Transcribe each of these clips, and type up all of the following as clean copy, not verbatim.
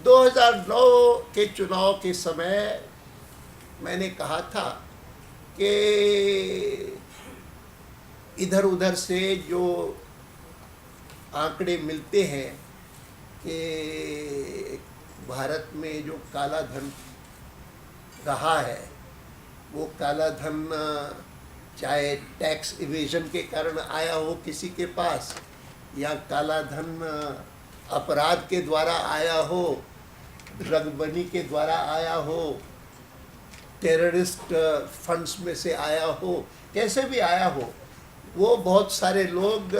2009 के चुनाव के समय मैंने कहा था कि इधर उधर से जो आंकड़े मिलते हैं कि भारत में जो काला धन रहा है, वो काला धन चाहे टैक्स इवेजन के कारण आया हो किसी के पास, या काला धन अपराध के द्वारा आया हो, ड्रग बनी के द्वारा आया हो, टेररिस्ट फंड्स में से आया हो, कैसे भी आया हो, वो बहुत सारे लोग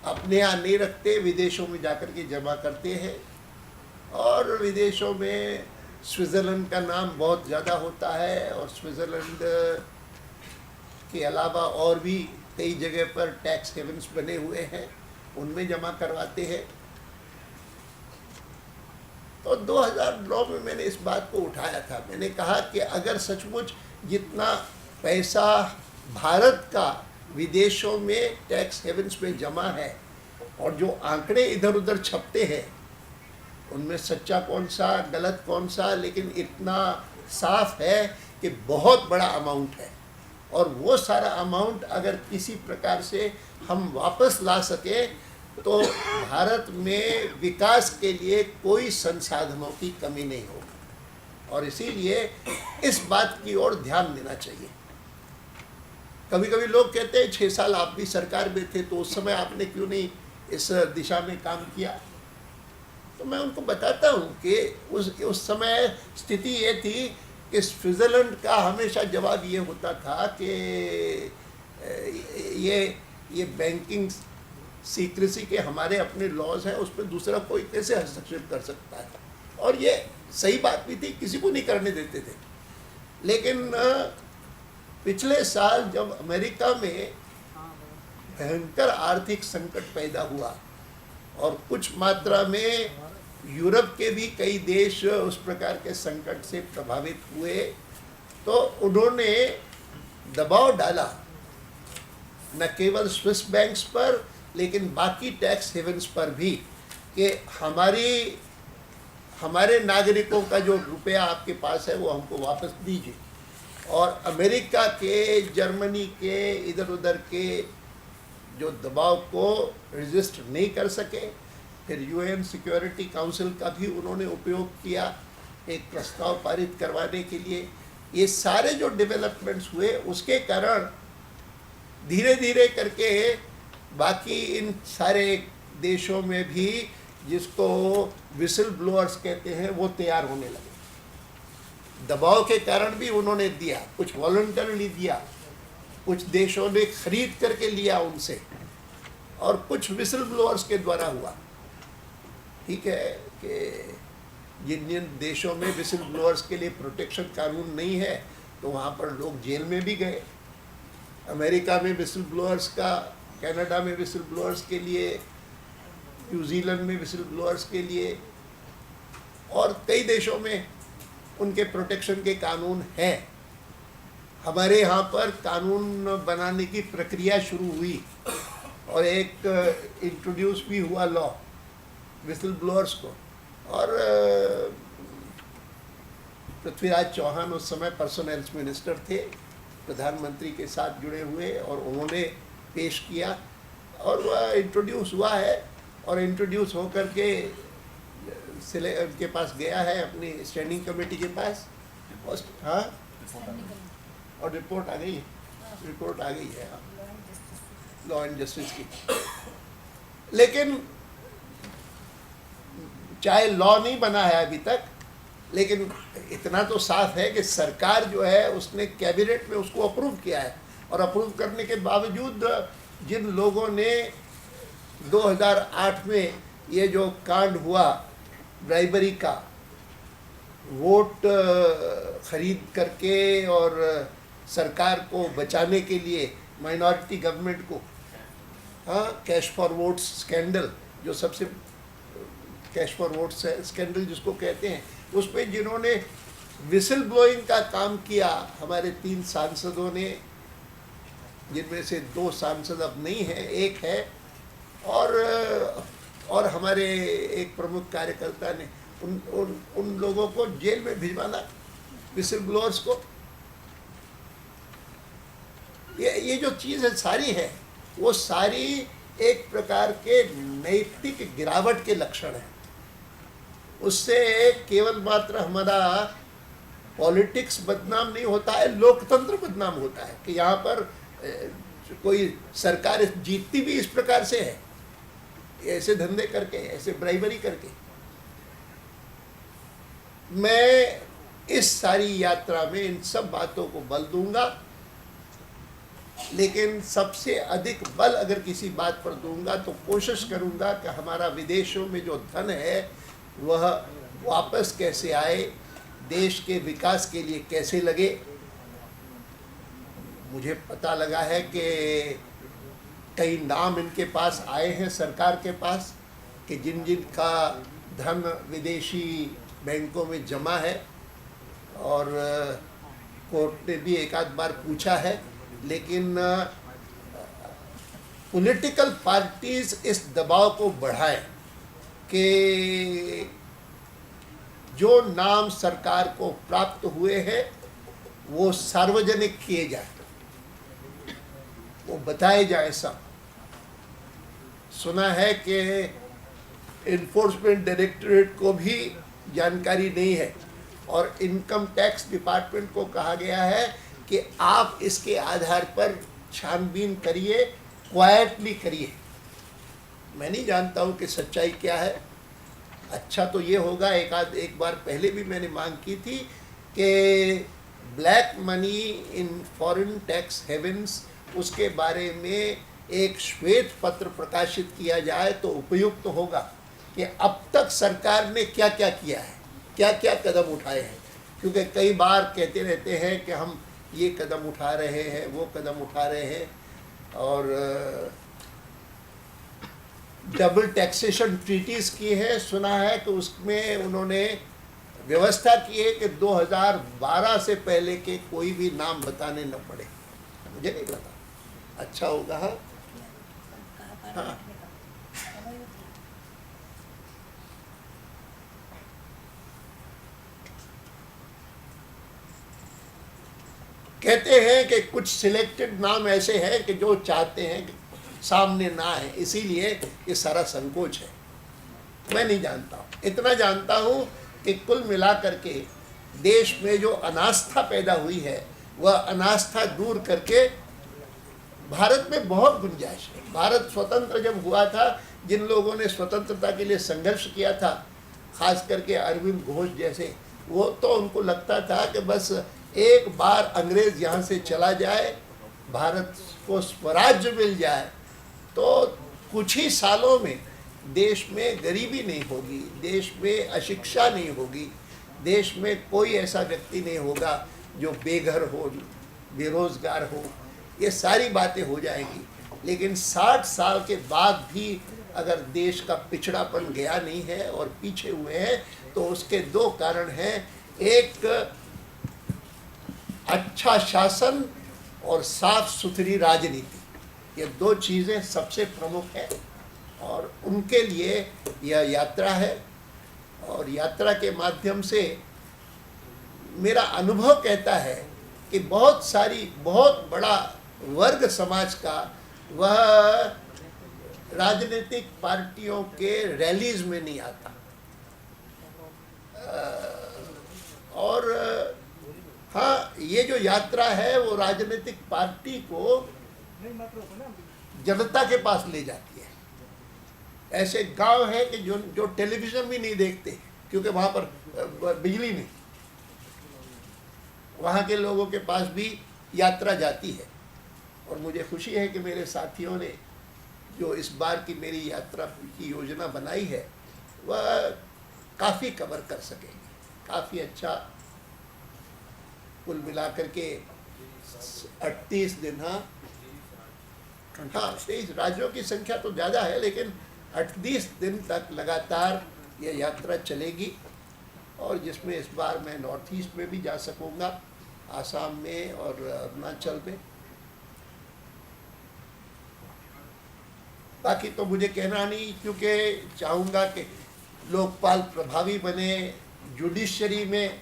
अपने यहाँ नहीं रखते, विदेशों में जाकर के जमा करते हैं। और विदेशों में स्विट्ज़रलैंड का नाम बहुत ज़्यादा होता है, और स्विट्ज़रलैंड के अलावा और भी कई जगह पर टैक्स हेवन्स बने हुए हैं, उनमें जमा करवाते हैं। तो 2009 में मैंने इस बात को उठाया था। मैंने कहा कि अगर सचमुच जितना पैसा भारत का विदेशों में टैक्स हेवन्स में जमा है, और जो आंकड़े इधर उधर छपते हैं, उनमें सच्चा कौन सा गलत कौन सा, लेकिन इतना साफ है कि बहुत बड़ा अमाउंट है। और वो सारा अमाउंट अगर किसी प्रकार से हम वापस ला सके तो भारत में विकास के लिए कोई संसाधनों की कमी नहीं होगी। और इसीलिए इस बात की ओर ध्यान देना चाहिए। कभी कभी लोग कहते हैं 6 साल आप भी सरकार में थे, तो उस समय आपने क्यों नहीं इस दिशा में काम किया। तो मैं उनको बताता हूँ कि उस समय स्थिति ये थी कि स्विट्ज़रलैंड का हमेशा जवाब ये होता था कि ये बैंकिंग सीक्रेसी के हमारे अपने लॉज हैं, उस पर दूसरा कोई कैसे हस्तक्षेप कर सकता है। और ये सही बात भी थी, किसी को नहीं करने देते थे। लेकिन पिछले साल जब अमेरिका में भयंकर आर्थिक संकट पैदा हुआ और कुछ मात्रा में यूरोप के भी कई देश उस प्रकार के संकट से प्रभावित हुए, तो उन्होंने दबाव डाला न केवल स्विस बैंक्स पर लेकिन बाकी टैक्स हेवन्स पर भी कि हमारे नागरिकों का जो रुपया आपके पास है वो हमको वापस दीजिए। और अमेरिका के, जर्मनी के, इधर उधर के जो दबाव को रेजिस्ट नहीं कर सके, फिर यूएन सिक्योरिटी काउंसिल का भी उन्होंने उपयोग किया एक प्रस्ताव पारित करवाने के लिए। ये सारे जो डेवलपमेंट्स हुए उसके कारण धीरे धीरे करके बाकी इन सारे देशों में भी, जिसको विसल ब्लोअर्स कहते हैं, वो तैयार होने लगे। दबाव के कारण भी उन्होंने दिया, कुछ वॉलंटरली दिया, कुछ देशों ने खरीद करके लिया उनसे, और कुछ विसल ब्लोअर्स के द्वारा हुआ। ठीक है कि जिन जिन देशों में विसल ब्लोअर्स के लिए प्रोटेक्शन कानून नहीं है, तो वहाँ पर लोग जेल में भी गए। अमेरिका में विसल ब्लोअर्स का, कनाडा में विसल ब्लोअर्स के लिए, न्यूजीलैंड में विसल ब्लोअर्स के लिए, और कई देशों में उनके प्रोटेक्शन के कानून हैं। हमारे यहाँ पर कानून बनाने की प्रक्रिया शुरू हुई और एक इंट्रोड्यूस भी हुआ लॉ विसल ब्लोअर्स को। और पृथ्वीराज चौहान उस समय पर्सनल मिनिस्टर थे, प्रधानमंत्री के साथ जुड़े हुए, और उन्होंने पेश किया और वह इंट्रोड्यूस हुआ है। और इंट्रोड्यूस होकर के के पास गया है, अपनी स्टैंडिंग कमेटी के पास। हाँ, और रिपोर्ट आ गई, रिपोर्ट आ गई है लॉ एंड जस्टिस की। लेकिन चाहे लॉ नहीं बना है अभी तक, लेकिन इतना तो साफ है कि सरकार जो है उसने कैबिनेट में उसको अप्रूव किया है। और अप्रूव करने के बावजूद जिन लोगों ने 2008 में ये जो कांड हुआ ब्राइबरी का, वोट खरीद करके और सरकार को बचाने के लिए माइनॉरिटी गवर्नमेंट को, हाँ, कैश फॉर वोट्स स्कैंडल, जो सबसे कैश फॉर वोट्स स्कैंडल जिसको कहते हैं, उसमें जिन्होंने विसल ब्लोइंग का काम किया, हमारे 3 सांसदों ने, जिनमें से 2 सांसद अब नहीं हैं, एक है, और और हमारे एक प्रमुख कार्यकर्ता ने उन लोगों को जेल में भिजवाना, विसिल ब्लोअर्स को। ये जो चीज़ें सारी है वो सारी एक प्रकार के नैतिक गिरावट के लक्षण हैं। उससे केवल मात्र हमारा पॉलिटिक्स बदनाम नहीं होता है, लोकतंत्र बदनाम होता है कि यहाँ पर कोई सरकार जीतती भी इस प्रकार से है, ऐसे धंधे करके, ऐसे ब्राइबरी करके। मैं इस सारी यात्रा में इन सब बातों को बल दूंगा, लेकिन सबसे अधिक बल अगर किसी बात पर दूंगा तो कोशिश करूंगा कि हमारा विदेशों में जो धन है वह वापस कैसे आए, देश के विकास के लिए कैसे लगे। मुझे पता लगा है कि कई नाम इनके पास आए हैं सरकार के पास कि जिन जिन का धन विदेशी बैंकों में जमा है, और कोर्ट ने भी एक आध बार पूछा है, लेकिन पॉलिटिकल पार्टीज इस दबाव को बढ़ाएं कि जो नाम सरकार को प्राप्त हुए हैं वो सार्वजनिक किए जाए, वो बताए जाए सब। सुना है कि इन्फोर्समेंट डायरेक्टरेट को भी जानकारी नहीं है और इनकम टैक्स डिपार्टमेंट को कहा गया है कि आप इसके आधार पर छानबीन करिए, क्वाइटली करिए। मैं नहीं जानता हूँ कि सच्चाई क्या है। अच्छा तो ये होगा, एक बार पहले भी मैंने मांग की थी कि black money in foreign tax havens, उसके बारे में एक श्वेत पत्र प्रकाशित किया जाए तो उपयुक्त होगा कि अब तक सरकार ने क्या क्या किया है, क्या क्या कदम उठाए हैं। क्योंकि कई बार कहते रहते हैं कि हम ये कदम उठा रहे हैं, वो कदम उठा रहे हैं, और डबल टैक्सेशन ट्रीटीज की है। सुना है कि उसमें उन्होंने व्यवस्था की है कि 2012 से पहले के कोई भी नाम बताने न पड़े। मुझे नहीं पता, अच्छा होगा। हाँ, कहते हैं कि कुछ सिलेक्टेड नाम ऐसे हैं कि जो चाहते हैं कि सामने ना है, इसीलिए ये सारा संकोच है। मैं नहीं जानता हूँ, इतना जानता हूँ कि कुल मिलाकर के देश में जो अनास्था पैदा हुई है वह अनास्था दूर करके भारत में बहुत गुंजाइश है। भारत स्वतंत्र जब हुआ था, जिन लोगों ने स्वतंत्रता के लिए संघर्ष किया था, खास करके अरविंद घोष जैसे, वो तो उनको लगता था कि बस एक बार अंग्रेज यहाँ से चला जाए, भारत को स्वराज्य मिल जाए, तो कुछ ही सालों में देश में गरीबी नहीं होगी, देश में अशिक्षा नहीं होगी, देश में कोई ऐसा व्यक्ति नहीं होगा जो बेघर हो, बेरोजगार हो, ये सारी बातें हो जाएंगी। लेकिन 60 साल के बाद भी अगर देश का पिछड़ापन गया नहीं है और पीछे हुए हैं, तो उसके दो कारण हैं। एक अच्छा शासन और साफ सुथरी राजनीति, ये दो चीज़ें सबसे प्रमुख हैं, और उनके लिए यह यात्रा है। और यात्रा के माध्यम से मेरा अनुभव कहता है कि बहुत बड़ा वर्ग समाज का वह राजनीतिक पार्टियों के रैलीज में नहीं आता, और हाँ, ये जो यात्रा है वो राजनीतिक पार्टी को जनता के पास ले जाती है। ऐसे गांव हैं कि जो टेलीविज़न भी नहीं देखते क्योंकि वहाँ पर बिजली नहीं, वहाँ के लोगों के पास भी यात्रा जाती है। और मुझे खुशी है कि मेरे साथियों ने जो इस बार की मेरी यात्रा की योजना बनाई है वह काफ़ी कवर कर सकेंगे, काफ़ी अच्छा। कुल मिलाकर के 38 दिन, हाँ 23 राज्यों की संख्या तो ज़्यादा है, लेकिन 38 दिन तक लगातार ये यात्रा चलेगी, और जिसमें इस बार मैं नॉर्थ ईस्ट में भी जा सकूँगा, आसाम में और अरुणाचल में। बाकी तो मुझे कहना नहीं, क्योंकि चाहूँगा कि लोकपाल प्रभावी बने। जुडिशरी में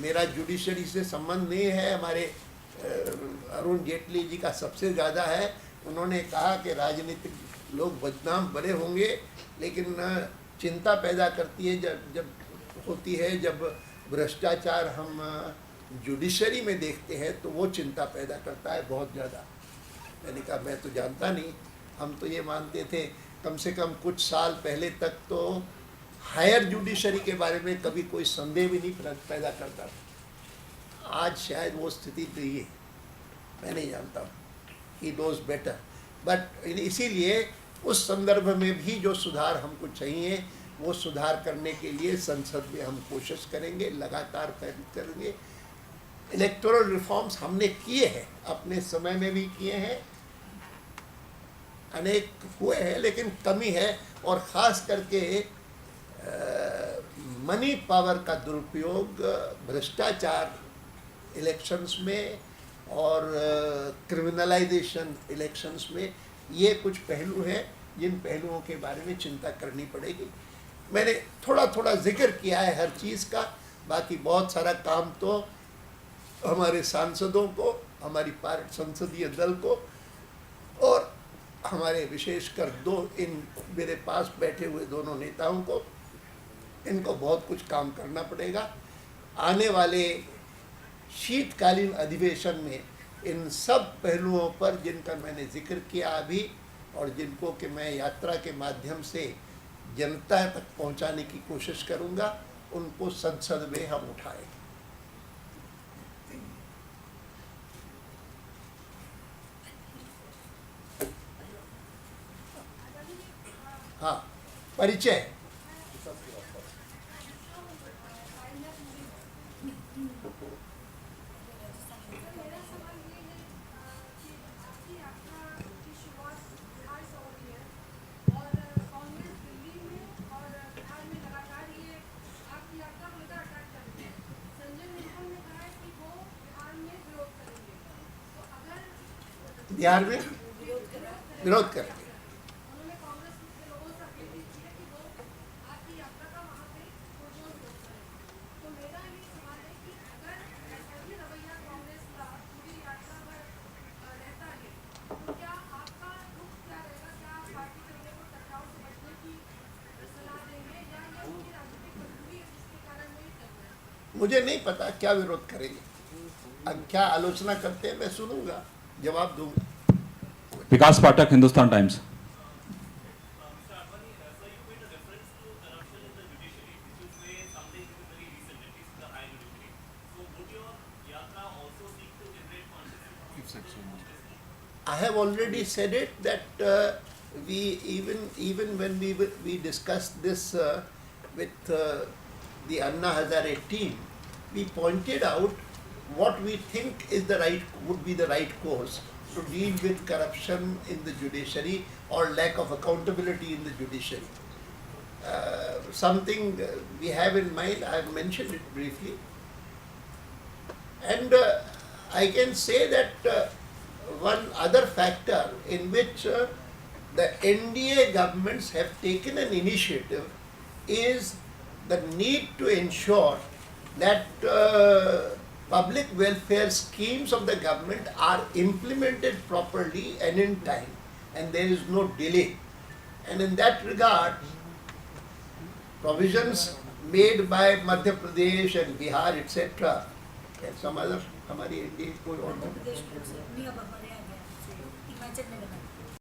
मेरा जुडिशरी से संबंध नहीं है, हमारे अरुण जेटली जी का सबसे ज़्यादा है। उन्होंने कहा कि राजनीतिक लोग बदनाम बड़े होंगे, लेकिन चिंता पैदा करती है जब भ्रष्टाचार हम जुडिशरी में देखते हैं तो वो चिंता पैदा करता है बहुत ज़्यादा। मैंने कहा मैं तो जानता नहीं, हम तो ये मानते थे कम से कम कुछ साल पहले तक तो हायर जुडिशरी के बारे में कभी कोई संदेह भी नहीं पैदा करता था। आज शायद वो स्थिति नहीं है, मैं नहीं जानता हूँ, ही नोज बेटर। बट इसीलिए उस संदर्भ में भी जो सुधार हमको चाहिए वो सुधार करने के लिए संसद में हम कोशिश करेंगे, लगातार करेंगे। इलेक्टोरल रिफॉर्म्स हमने किए हैं, अपने समय में भी किए हैं, अनेक हुए हैं, लेकिन कमी है। और ख़ास करके मनी पावर का दुरुपयोग, भ्रष्टाचार इलेक्शंस में और क्रिमिनलाइजेशन इलेक्शंस में, ये कुछ पहलू हैं जिन पहलुओं के बारे में चिंता करनी पड़ेगी। मैंने थोड़ा थोड़ा जिक्र किया है हर चीज़ का, बाकी बहुत सारा काम तो हमारे सांसदों को, हमारी संसदीय दल को और हमारे विशेषकर इन मेरे पास बैठे हुए दोनों नेताओं को, इनको बहुत कुछ काम करना पड़ेगा। आने वाले शीतकालीन अधिवेशन में इन सब पहलुओं पर जिनका मैंने जिक्र किया अभी, और जिनको कि मैं यात्रा के माध्यम से जनता तक पहुंचाने की कोशिश करूंगा, उनको संसद में हम उठाएंगे। हाँ, परिचय। बिहार में विरोध करेंगे। मुझे नहीं पता क्या विरोध करेंगे, अब क्या आलोचना करते हैं मैं सुनूंगा, जवाब दूंगा। Vikas Pathak, Hindustan Times. I have already said it that we even when we discussed this with the Anna Hazare team, we pointed out what we think is would be the right course to deal with corruption in the judiciary or lack of accountability in the judiciary. Something we have in mind, I have mentioned it briefly. And I can say that one other factor in which the NDA governments have taken an initiative is the need to ensure that public welfare schemes of the government are implemented properly and in time, and there is no delay. And in that regard, provisions made by Madhya Pradesh and Bihar, etc., and some other, हमारी कोई और